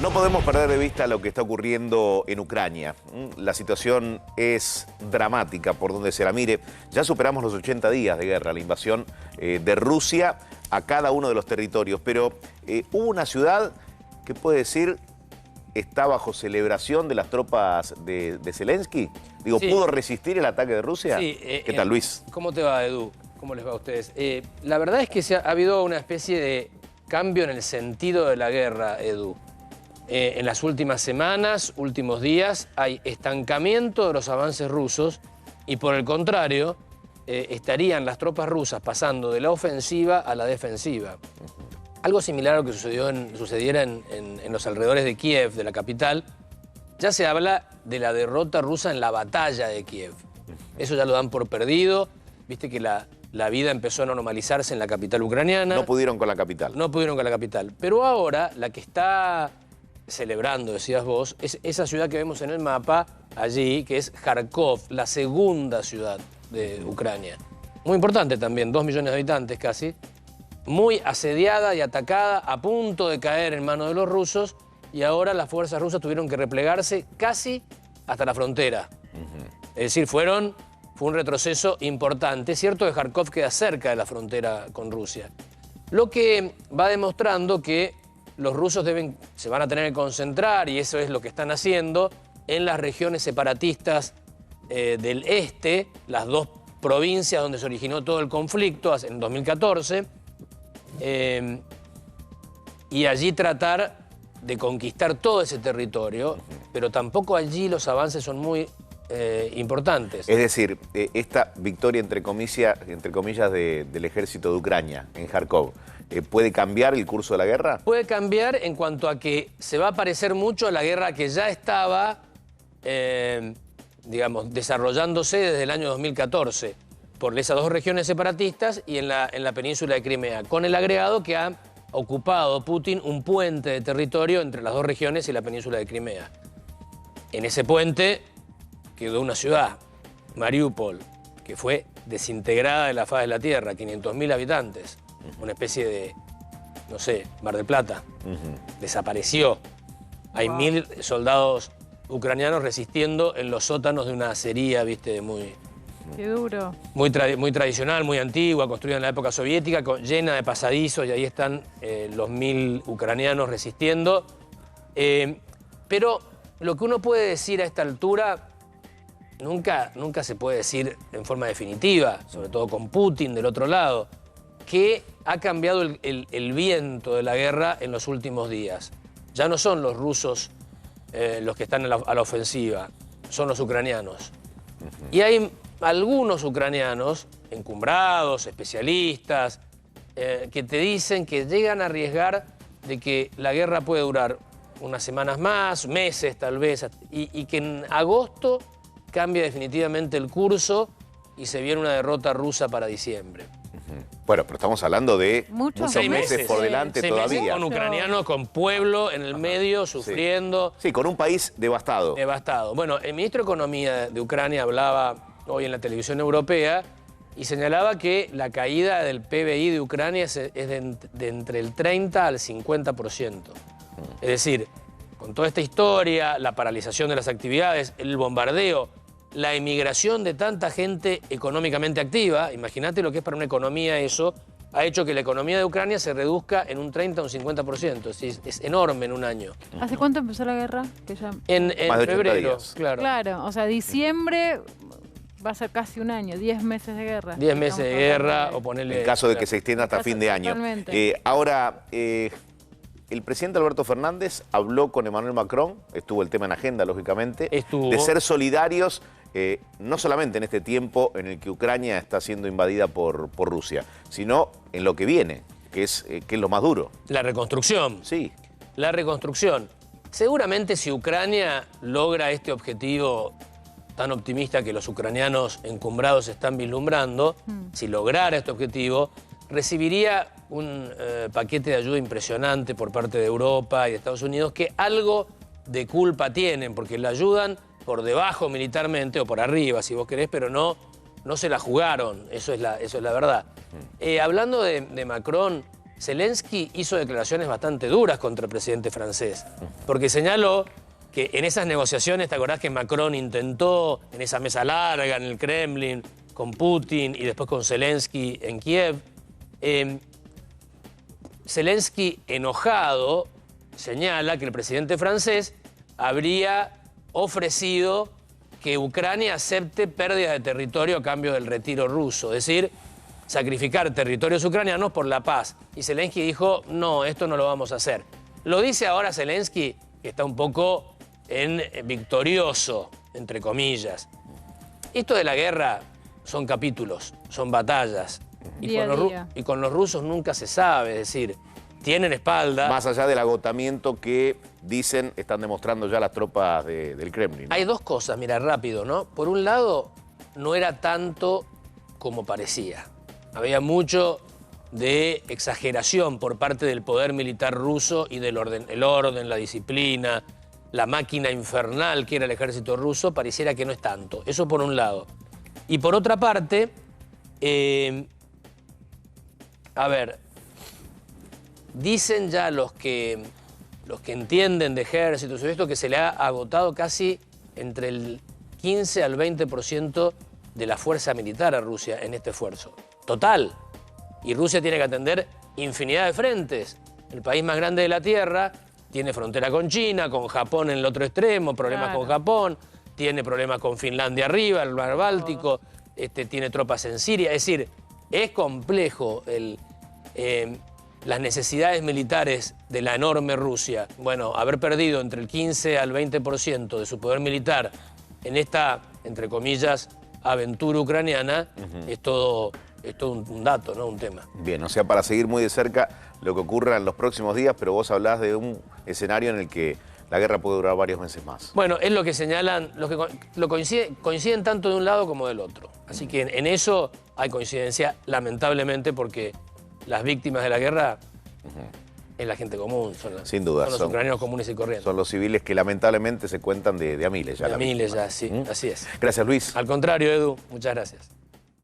No podemos perder de vista lo que está ocurriendo en Ucrania. La situación es dramática por donde se la mire. Ya superamos los 80 días de guerra, la invasión de Rusia a cada uno de los territorios. Pero hubo una ciudad que puede decir está bajo celebración de las tropas de Zelensky. Digo, Sí. ¿pudo resistir el ataque de Rusia? Sí, ¿Qué tal, Luis? ¿Cómo te va, Edu? ¿Cómo les va a ustedes? La verdad es que ha habido una especie de cambio en el sentido de la guerra, Edu. En las últimas semanas, últimos días, hay estancamiento de los avances rusos y, por el contrario, estarían las tropas rusas pasando de la ofensiva a la defensiva. Algo similar a lo que sucediera en los alrededores de Kiev, de la capital. Ya se habla de la derrota rusa en la batalla de Kiev. Eso ya lo dan por perdido. Viste que la vida empezó a normalizarse en la capital ucraniana. No pudieron con la capital. No pudieron con la capital. Pero ahora la que está celebrando, decías vos, es esa ciudad que vemos en el mapa allí, que es Kharkov, la segunda ciudad de Ucrania. Muy importante también, 2 millones de habitantes casi. Muy asediada y atacada, a punto de caer en manos de los rusos, y ahora las fuerzas rusas tuvieron que replegarse casi hasta la frontera. Es decir, fue un retroceso importante. Es cierto que Kharkov queda cerca de la frontera con Rusia. Lo que va demostrando que los rusos se van a tener que concentrar, y eso es lo que están haciendo, en las regiones separatistas del este, las dos provincias donde se originó todo el conflicto en 2014, y allí tratar de conquistar todo ese territorio, pero tampoco allí los avances son muy importantes. Es decir, esta victoria, entre comillas, del ejército de Ucrania en Kharkov, ¿puede cambiar el curso de la guerra? Puede cambiar en cuanto a que se va a parecer mucho a la guerra que ya estaba, digamos, desarrollándose desde el año 2014 por esas dos regiones separatistas y en la península de Crimea, con el agregado que ha ocupado Putin un puente de territorio entre las dos regiones y la península de Crimea. En ese puente quedó una ciudad, Mariupol, que fue desintegrada de la faz de la tierra, 500.000 habitantes, una especie de, no sé, Mar del Plata. Desapareció. Hay 1.000 soldados ucranianos resistiendo en los sótanos de una acería, viste, Qué duro. muy tradicional, muy antigua, construida en la época soviética, llena de pasadizos, y ahí están los 1.000 ucranianos resistiendo. Pero lo que uno puede decir a esta altura nunca se puede decir en forma definitiva, sobre todo con Putin del otro lado, que ha cambiado el viento de la guerra en los últimos días. Ya no son los rusos los que están a la ofensiva, son los ucranianos. Y hay algunos ucranianos, encumbrados, especialistas, que te dicen que llegan a arriesgar de que la guerra puede durar unas semanas más, meses tal vez, y que en agosto cambia definitivamente el curso y se viene una derrota rusa para diciembre. Bueno, pero estamos hablando de Muchos 6 meses por delante 6 meses todavía. con ucranianos, con pueblo en el medio, sufriendo. Sí, con un país devastado. Devastado. Bueno, el ministro de Economía de Ucrania hablaba hoy en la televisión europea y señalaba que la caída del PBI de Ucrania es de entre el 30 al 50%. Es decir, con toda esta historia, la paralización de las actividades, el bombardeo, la emigración de tanta gente económicamente activa, imagínate lo que es para una economía eso, ha hecho que la economía de Ucrania se reduzca en un 30 o un 50%. Es enorme en un año. ¿Hace cuánto empezó la guerra? Que ya... En Más de 80 febrero, días. claro. Claro, o sea, diciembre va a ser casi un año, 10 meses de guerra. 10 meses de Estamos guerra hablando o ponerle... En caso de que se extienda hasta fin de año. Totalmente. Ahora, el presidente Alberto Fernández habló con Emmanuel Macron, estuvo el tema en agenda, lógicamente, Estuvo. de ser solidarios, no solamente en este tiempo en el que Ucrania está siendo invadida por Rusia, sino en lo que viene, que es lo más duro. La reconstrucción. Sí. La reconstrucción. Seguramente si Ucrania logra este objetivo tan optimista que los ucranianos encumbrados están vislumbrando, si lograra este objetivo, recibiría un paquete de ayuda impresionante por parte de Europa y de Estados Unidos, que algo de culpa tienen, porque la ayudan por debajo militarmente o por arriba, si vos querés, pero no se la jugaron, eso es la verdad. Hablando de Macron, Zelensky hizo declaraciones bastante duras contra el presidente francés, porque señaló que en esas negociaciones, ¿te acordás que Macron intentó, en esa mesa larga, en el Kremlin, con Putin y después con Zelensky en Kiev? Zelensky, enojado, señala que el presidente francés habría ofrecido que Ucrania acepte pérdidas de territorio a cambio del retiro ruso, es decir, sacrificar territorios ucranianos por la paz. Y Zelensky dijo, no, esto no lo vamos a hacer. Lo dice ahora Zelensky, que está un poco victorioso, entre comillas. Esto de la guerra son capítulos, son batallas. Y con los rusos nunca se sabe, es decir, tienen espalda. Más allá del agotamiento que dicen están demostrando ya las tropas del Kremlin, ¿no? Hay dos cosas, mira, rápido, ¿no? Por un lado, no era tanto como parecía. Había mucho de exageración por parte del poder militar ruso y del orden, la disciplina, la máquina infernal que era el ejército ruso, pareciera que no es tanto. Eso por un lado. Y por otra parte, a ver, dicen ya los que entienden de ejércitos y esto que se le ha agotado casi entre el 15 al 20% de la fuerza militar a Rusia en este esfuerzo. Total. Y Rusia tiene que atender infinidad de frentes. El país más grande de la Tierra tiene frontera con China, con Japón en el otro extremo, problemas con Japón, tiene problemas con Finlandia arriba, el mar Báltico, tiene tropas en Siria. Es decir, es complejo las necesidades militares de la enorme Rusia. Bueno, haber perdido entre el 15 al 20% de su poder militar en esta, entre comillas, aventura ucraniana, es todo un dato, ¿no? Un tema. Bien, o sea, para seguir muy de cerca lo que ocurra en los próximos días, pero vos hablás de un escenario en el que la guerra puede durar varios meses más. Bueno, es lo que señalan, coinciden tanto de un lado como del otro. Así que en eso hay coincidencia, lamentablemente, porque las víctimas de la guerra es la gente común, sin duda, son los ucranianos comunes y corrientes. Son los civiles que lamentablemente se cuentan de a miles ya. De a miles ya, sí, así es. Gracias, Luis. Al contrario, Edu, muchas gracias.